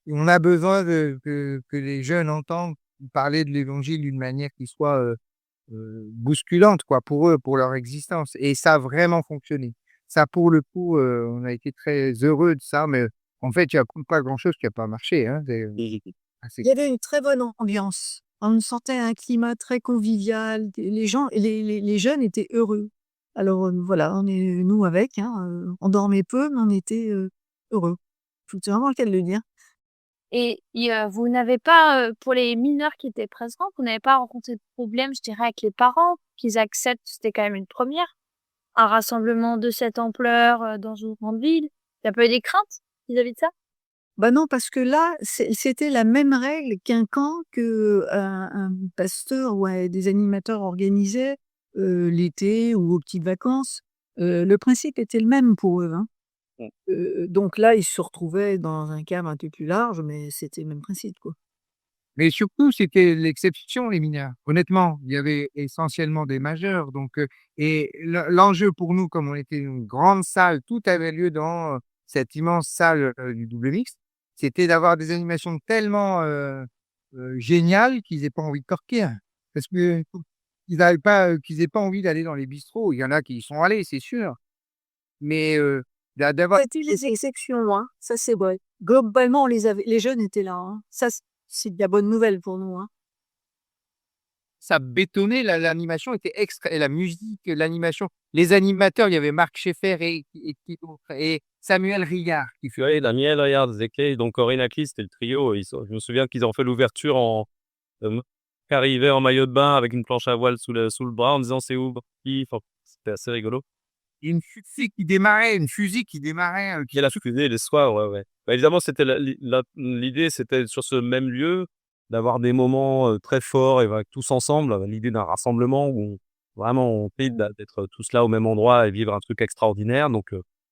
on a besoin que les jeunes entendent parler de l'évangile d'une manière qui soit, bousculante quoi, pour eux, pour leur existence» et ça a vraiment fonctionné. Ça pour le coup, on a été très heureux de ça, mais en fait, il y a pas grand chose qui a pas marché, hein, Il y avait une très bonne ambiance. On sentait un climat très convivial. Les gens, les jeunes étaient heureux. Alors voilà, on est nous avec, hein, on dormait peu, mais on était heureux. C'est vraiment le cas de le dire. Et vous n'avez pas, pour les mineurs qui étaient présents, vous n'avez pas rencontré de problème, je dirais, avec les parents, qu'ils acceptent, c'était quand même une première, un rassemblement de cette ampleur, dans une grande ville? Il y a pas eu des craintes vis-à-vis de ça? Bah non, parce que là, c'était la même règle qu'un camp que un pasteur ou des animateurs organisaient l'été ou aux petites vacances. Le principe était le même pour eux, hein. Donc là, ils se retrouvaient dans un cadre un peu plus large, mais c'était le même principe, quoi. Mais surtout, c'était l'exception, les mineurs. Honnêtement, il y avait essentiellement des majeurs, donc et l'enjeu pour nous, comme on était une grande salle, tout avait lieu dans, cette immense salle, du double mixte, c'était d'avoir des animations tellement, géniales qu'ils aient pas envie de torquer, hein. Parce que qu'ils aient pas envie d'aller dans les bistrots. Il y en a qui y sont allés, c'est sûr. Mais d'avoir C'était les exceptions, hein. Ça, c'est vrai. Globalement, les jeunes étaient là, hein. Ça, c'est de la bonne nouvelle pour nous, hein. ça bétonnait, l'animation était extra et la musique, l'animation. Les animateurs, il y avait Marc Schaeffer et qui d'autre? Et Samuel Rillard qui Tu vois, Daniel, regarde, Zeke, donc Corinne Aclis, c'était le trio. Je me souviens qu'ils ont fait l'ouverture arrivé en maillot de bain avec une planche à voile sous le bras en disant c'est où Branqui. Enfin, c'était assez rigolo. une fusée qui démarrait, Il y a la fusée les soirs, ouais, ouais. Bah, évidemment, c'était l'idée, c'était sur ce même lieu d'avoir des moments très forts et avec tous ensemble. L'idée d'un rassemblement où vraiment on fait d'être tous là au même endroit et vivre un truc extraordinaire. Donc,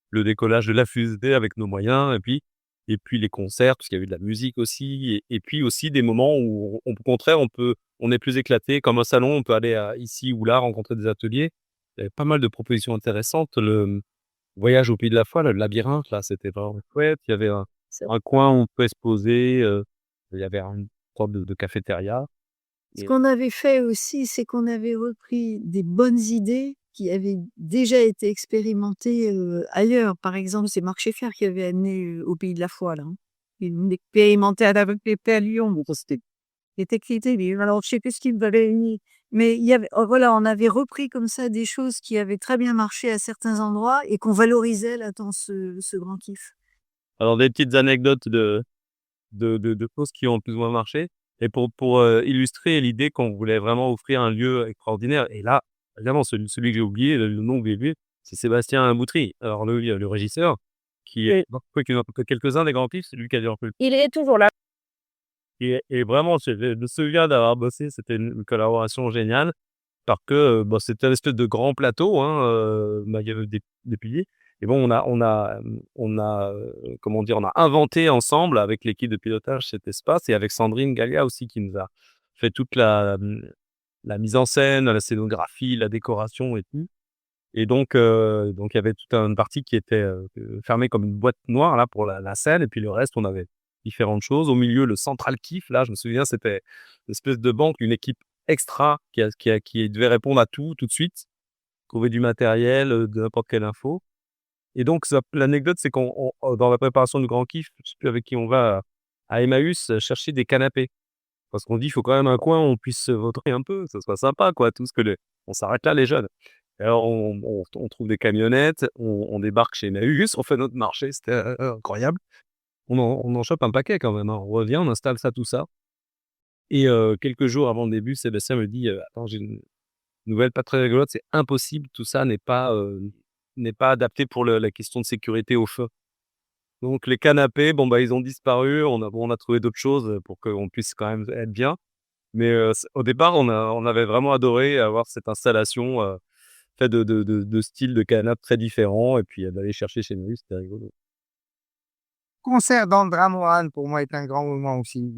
le décollage de la fusée avec nos moyens et puis les concerts, parce qu'il y a eu de la musique aussi et puis aussi des moments où au contraire, on est plus éclaté. Comme un salon, on peut aller ici ou là rencontrer des ateliers. Il y avait pas mal de propositions intéressantes. Le voyage au pays de la foi, là, le labyrinthe, là, c'était vraiment chouette. Il y avait C'est un coin où on pouvait se poser, il y avait une sorte de cafétéria Ce et qu'on avait fait aussi, c'est qu'on avait repris des bonnes idées qui avaient déjà été expérimentées, ailleurs. Par exemple, c'est Marc Schaeffer qui avait amené, au Pays de la Foi, là, hein. Il expérimentait à l'aveugle-pété à Lyon. Bon, c'était crité, alors je sais plus ce qu'il m'avait mis, mais il y avait voilà, on avait repris comme ça des choses qui avaient très bien marché à certains endroits et qu'on valorisait là dans ce grand kiff. alors des petites anecdotes de choses qui ont plus ou moins marché et pour illustrer l'idée qu'on voulait vraiment offrir un lieu extraordinaire et là, évidemment, celui que j'ai oublié, le nom que j'ai oublié, c'est Sébastien Boutry. Alors le régisseur qui est qui a fait quelques-uns des grands clips, c'est lui qui a dû un peu Il est toujours là. et vraiment, je me souviens d'avoir bossé, c'était une collaboration géniale parce que, c'était un espèce de grand plateau, hein, bah, il y avait des piliers et bon, comment dire? On a inventé ensemble avec l'équipe de pilotage cet espace et avec Sandrine Gallia aussi qui nous a fait toute la mise en scène, la scénographie, la décoration et tout et donc il y avait toute une partie qui était, fermée comme une boîte noire là pour la scène et puis le reste, on avait différentes choses. Au milieu, le central kiff là, je me souviens, c'était une espèce de banque, une équipe extra qui devait répondre à tout de suite, trouver du matériel, de n'importe quelle info et donc l'anecdote, c'est dans la préparation du grand kiff, je sais plus avec qui on va à Emmaüs, chercher des canapés. Parce qu'on dit: «Il faut quand même un coin où on puisse se vautrer un peu, que ça soit sympa quoi, tout ce que on s'arrête là les jeunes». Et alors on trouve des camionnettes, on débarque chez Emmaüs, on fait notre marché, c'était, incroyable. On en chope un paquet quand même, hein. On revient, on installe ça, tout ça et quelques jours avant le début, Sébastien me dit: «Attends, j'ai une nouvelle pas très rigolote, c'est impossible, tout ça n'est pas adapté pour la question de sécurité au feu». Donc les canapés, bon, bah, ils ont disparu, on a trouvé d'autres choses, pour qu'on puisse quand même être bien. Mais c au départ, on avait vraiment adoré avoir cette installation, faite de styles de canapes très différents et puis, d'aller chercher chez nous, c'était rigolo. concert d'Andra Moran pour moi est un grand moment aussi.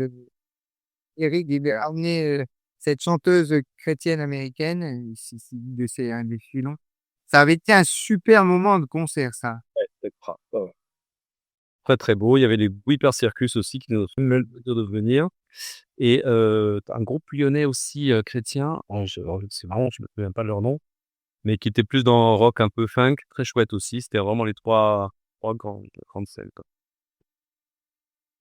Eric, il a amené, cette chanteuse, chrétienne américaine, c'est un des filons. Ça avait été un super moment de concert ça. C'était ouais, ouais. Très, très beau. Il y avait les Whipper Circus aussi qui nous ont fait le plaisir de venir et un groupe lyonnais aussi, chrétien, c'est marrant, je me souviens pas de leur nom, mais qui était plus dans rock un peu funk, très chouette aussi. C'était vraiment les trois grandes scènes, quoi.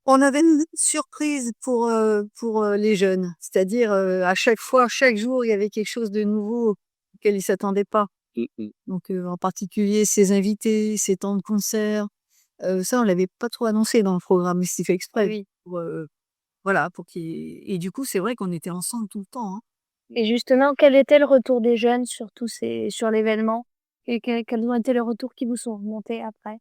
On avait une surprise pour, les jeunes. C'est-à-dire, à chaque fois, chaque jour, il y avait quelque chose de nouveau auquel ils s'attendaient pas. Mmh mh. Donc, en particulier ces invités, ces temps de concert, ça on l'avait pas trop annoncé dans le programme, mais c'était fait exprès Oui. pour, voilà, pour qu'il et du coup, c'est vrai qu'on était ensemble tout le temps, hein. Et justement, quel était le retour des jeunes sur l'événement? Et quels ont été les retours qui vous sont remontés après?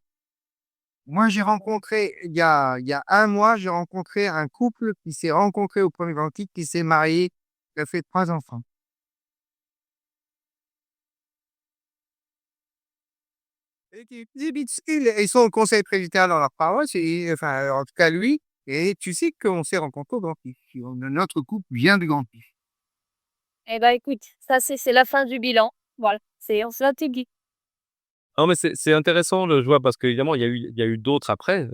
Moi, j'ai rencontré il y a un mois, j'ai rencontré un couple qui s'est rencontré au premier Grand Prix, qui s'est marié, qui a fait 3 enfants. Et qui ils sont au conseil presbytérial dans leur paroisse et enfin, en tout cas lui et tu sais qu'on s'est rencontrés au Grand Prix. Notre couple vient du Grand Prix. Eh ben, écoute, ça c'est la fin du bilan. Voilà, on se dit. Non, mais c'est intéressant, je vois, parce qu'évidemment, il y a eu d'autres après,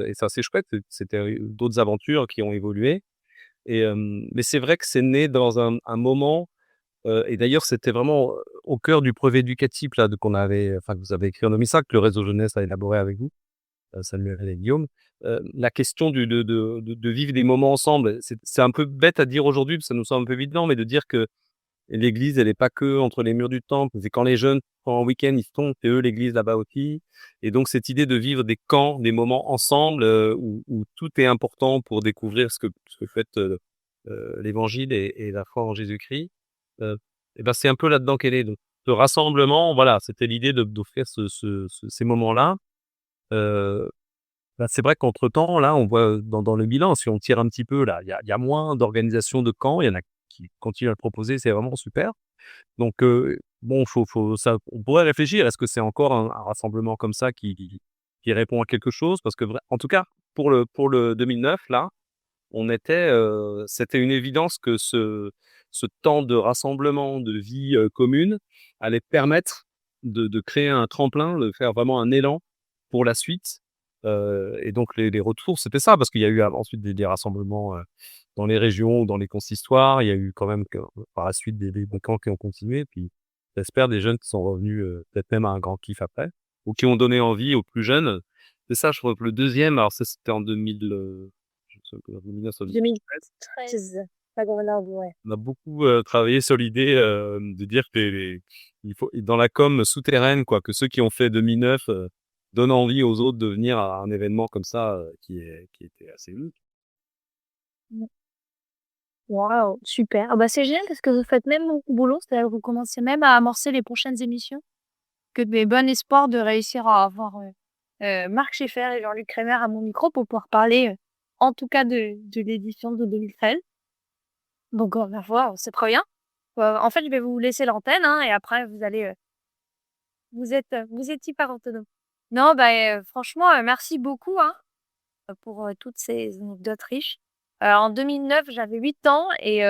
et ça, c'est chouette. C'était, d'autres aventures qui ont évolué et mais c'est vrai que c'est né dans un moment, Et d'ailleurs, c'était vraiment, au cœur du projet éducatif là de qu'on avait enfin que vous avez écrit en 2005, que le réseau jeunesse a élaboré avec vous, Samuel et Guillaume. La question du de vivre des moments ensemble, c'est un peu bête à dire aujourd'hui, parce que ça nous semble un peu évident, mais de dire que l'église, elle est pas que entre les murs du temple. C'est quand les jeunes, pendant le week-end, ils se tombent, c'est eux l'église là-bas aussi. Et donc cette idée de vivre des camps, des moments ensemble, où tout est important pour découvrir ce que fait, l'évangile et la foi en Jésus-Christ, heu et ben, c'est un peu là-dedans qu'elle est. Donc ce rassemblement, voilà, c'était l'idée d'offrir ces moments-là. Heu, Bah, c'est vrai qu'entre-temps, là, on voit dans le bilan, si on tire un petit peu là, il y a moins d'organisations de camps, il y en a qui continuent à le proposer, c'est vraiment super. Donc, bon, faut ça on pourrait réfléchir. Est-ce que c'est encore un rassemblement comme ça qui répond à quelque chose? Parce que vrai en tout cas, pour le 2009 là, c'était une évidence que ce temps de rassemblement, de vie, commune allait permettre de créer un tremplin, de faire vraiment un élan pour la suite. Et donc les retours, c'était ça, parce qu'il y a eu ensuite des rassemblements, dans les régions ou dans les consistoires. Il y a eu quand même par la suite des camps qui ont continué. Puis j'espère des jeunes qui sont revenus, peut-être même à un grand kiff après, ou qui ont donné envie aux plus jeunes. C'est ça, je crois que le deuxième, alors ça c'était en 2000, je sais pas, 1913. 2013, pas Grenoble, ouais. On a beaucoup, travaillé sur l'idée, de dire que il faut dans la com souterraine quoi, que ceux qui ont fait 2009, donnent envie aux autres de venir à un événement comme ça, qui était assez unique. Mmh. Waouh, super. Ah bah, c'est génial parce que vous faites même mon boulot, c'est-à-dire que vous commencez même à amorcer les prochaines émissions. Que de mes bon espoir de réussir à avoir, Marc Schaeffer et Jean-Luc Reimer à mon micro pour pouvoir parler, en tout cas de l'édition de 2013. Donc on va voir, c'est très bien. En fait, je vais vous laisser l'antenne, hein, et après vous allez, vous êtes hyper autonome. Non, bah, franchement, merci beaucoup, hein, pour, toutes ces anecdotes riches. En 2009, j'avais 8 ans et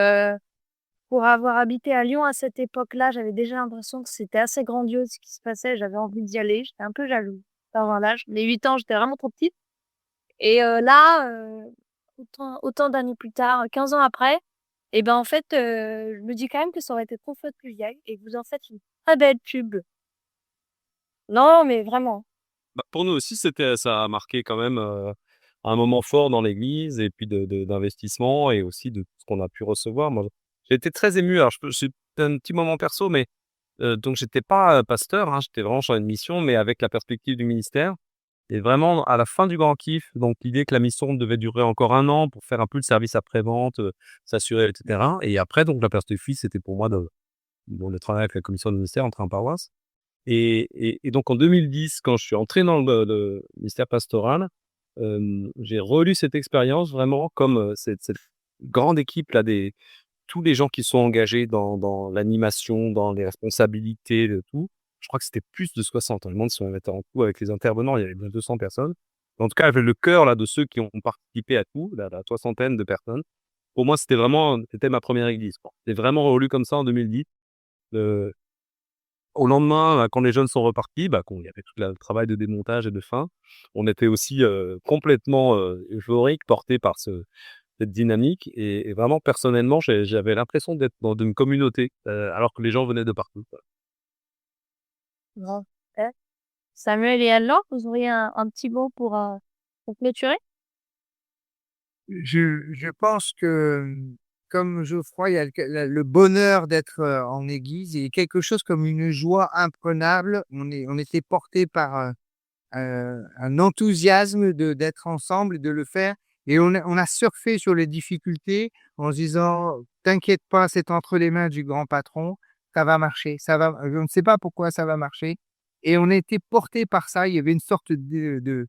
pour avoir habité à Lyon à cette époque-là, j'avais déjà l'impression que c'était assez grandiose ce qui se passait. J'avais envie d'y aller. J'étais un peu jalouse d'avoir l'âge. Les 8 ans, j'étais vraiment trop petite. Et là, autant d'années plus tard, 15 ans après, et ben en fait, je me dis quand même que ça aurait été trop fun que j'y aille. Et vous en faites une très belle pub. Non, mais vraiment. Bah, pour nous aussi, ça a marqué quand même, un moment fort dans l'église et puis d'investissement et aussi de ce qu'on a pu recevoir. Moi, j'ai été très ému. Alors c'est un petit moment perso, mais donc j'étais pas, pasteur, hein, j'étais vraiment chargé de mission, mais avec la perspective du ministère et vraiment à la fin du grand kiff, donc l'idée que la mission devait durer encore 1 an pour faire un peu le service après-vente, s'assurer et cetera, et après donc la perspective, c'était pour moi de travailler avec la commission du ministère, entrer en paroisse. Et donc en 2010, quand je suis entré dans le ministère pastoral, j'ai relu cette expérience vraiment comme, cette grande équipe là, tous les gens qui sont engagés dans l'animation, dans les responsabilités, de tout. Je crois que c'était plus de 60, hein. Je me demande si on était en tout avec les intervenants, il y avait bien 200 personnes. En tout cas, avec le cœur là de ceux qui ont participé à tout, la soixantaine de personnes. Pour moi, c'était ma première église, quoi. J'ai vraiment relu comme ça en 2010. Au lendemain, quand les jeunes sont repartis, bah, il y avait tout le travail de démontage et de fin. On était aussi, complètement, euphoriques, portés par cette dynamique et vraiment personnellement, j'avais l'impression d'être dans une communauté, alors que les gens venaient de partout, quoi. Grave. Ouais. Samuel et Anne-Laure, vous auriez un petit mot pour clôturer? Je pense que, comme Geoffroy, il y a le bonheur d'être, en église et quelque chose comme une joie imprenable. On était portés par, un enthousiasme d'être ensemble et de le faire et on a surfé sur les difficultés en se disant: «T'inquiète pas, c'est entre les mains du grand patron, ça va marcher, ça va je ne sais pas pourquoi ça va marcher» et on a été portés par ça. Il y avait une sorte de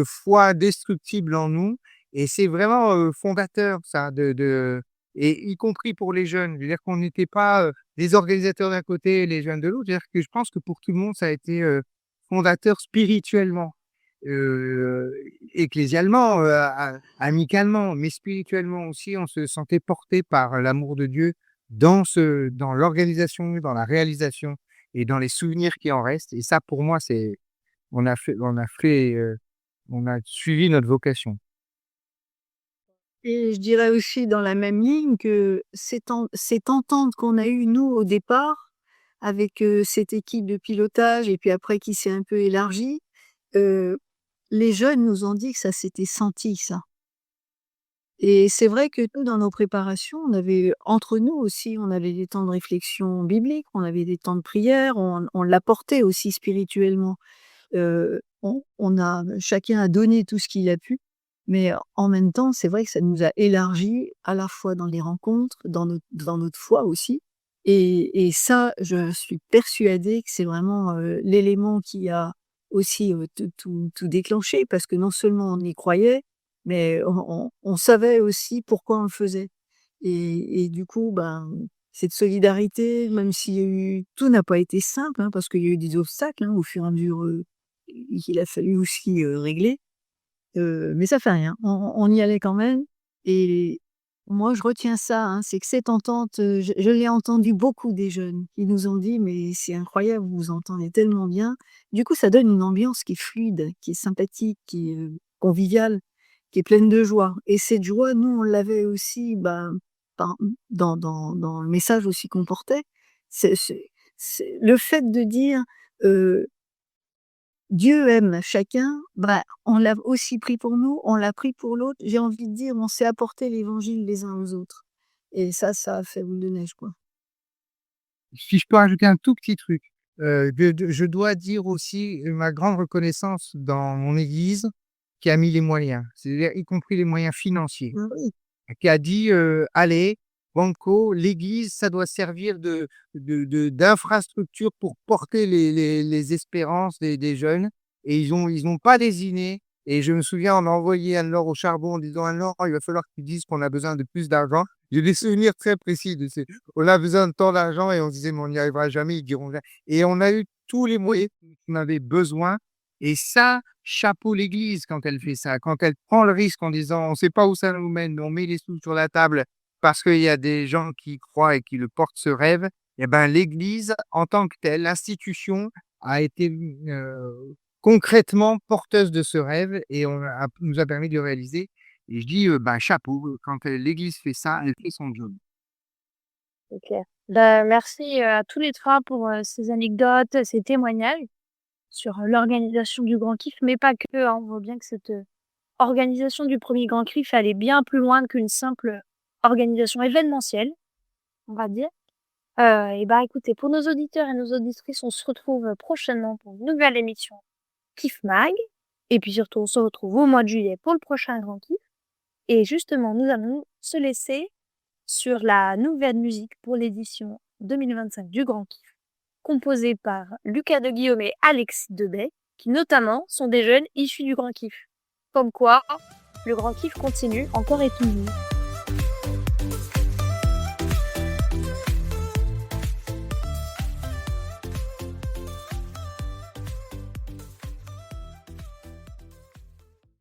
foi indestructible en nous et c'est vraiment, fondateur ça de et y compris pour les jeunes. Je veux dire qu'on n'était pas, les organisateurs d'un côté et les jeunes de l'autre. C'est-à-dire que je pense que pour tout le monde, ça a été, fondateur spirituellement, heu, ecclésialement, amicalement, mais spirituellement aussi, on se sentait porté par l'amour de Dieu dans l'organisation, dans la réalisation et dans les souvenirs qui en restent et ça pour moi, c'est on a suivi notre vocation. Et je dirais aussi dans la même ligne que cette entente qu'on a eue, nous, au départ, avec cette équipe de pilotage et puis après qui s'est un peu élargie, les jeunes nous ont dit que ça s'était senti, ça. Et c'est vrai que nous, dans nos préparations, on avait entre nous aussi, on avait des temps de réflexion biblique, on avait des temps de prière, on l'apportait aussi spirituellement. On a chacun a donné tout ce qu'il a pu, mais en même temps, c'est vrai que ça nous a élargis à la fois dans les rencontres, dans notre foi aussi et ça, je suis persuadée que c'est vraiment, l'élément qui a aussi, tout déclenché parce que non seulement on y croyait, mais on savait aussi pourquoi on le faisait et du coup, ben, cette solidarité, même s'il y a eu tout n'a pas été simple, hein, parce qu'il y a eu des obstacles, hein, au fur et à mesure, qu'il a fallu aussi, régler, mais ça fait rien. On y allait quand même et moi je retiens ça, hein, c'est que cette entente, je l'ai entendu beaucoup des jeunes qui nous ont dit: «Mais c'est incroyable, vous vous entendez tellement bien». Du coup, ça donne une ambiance qui est fluide, qui est sympathique, qui est, conviviale, qui est pleine de joie et cette joie, nous, on l'avait aussi, ben, par dans le message aussi qu'on portait. C'est le fait de dire, heu Dieu aime chacun, bah, on l'a aussi pris pour nous, on l'a pris pour l'autre. J'ai envie de dire, on s'est apporté l'évangile les uns aux autres et ça a fait boule de neige, quoi. Si je peux rajouter un tout petit truc, je dois dire aussi ma grande reconnaissance dans mon église qui a mis les moyens, c'est-à-dire y compris les moyens financiers. Oui, Qui a dit, «Allez, banco, l'église, ça doit servir d'infrastructure pour porter les espérances des jeunes» et ils ont pas lésiné et je me souviens, on a envoyé Anne-Laure au charbon en disant: «Anne-Laure, il va falloir que tu dises qu'on a besoin de plus d'argent». J'ai des souvenirs très précis de ces on a besoin de tant d'argent et on se disait: «Mais on n'y arrivera jamais, ils diront ja» et on a eu tous les moyens qu'on avait besoin et ça, chapeau l'église quand elle fait ça, quand elle prend le risque en disant: «On ne sait pas où ça nous mène, mais on met les sous sur la table parce qu'il y a des gens qui y croient et qui le portent ce rêve» et ben, l'église en tant que telle, l'institution a été, concrètement porteuse de ce rêve et nous a permis de le réaliser et je dis, ben, chapeau, quand, l'église fait ça, elle fait son job. c'est clair. Bah, merci, à tous les 3 pour, ces anecdotes, ces témoignages sur, l'organisation du Grand Kiff, mais pas que, hein. On voit bien que cette, organisation du premier Grand Kiff allait bien plus loin qu'une simple organisation événementielle, on va dire. Et bah, écoutez, pour nos auditeurs et nos auditrices, on se retrouve, prochainement pour une nouvelle émission Kiff Mag et puis surtout, on se retrouve au mois de juillet pour le prochain Grand Kiff et justement, nous allons se laisser sur la nouvelle musique pour l'édition 2025 du Grand Kiff, composée par Lucas de Guillaume et Alexis Debay, qui notamment sont des jeunes issus du Grand Kiff. Comme quoi, le Grand Kiff continue encore et toujours.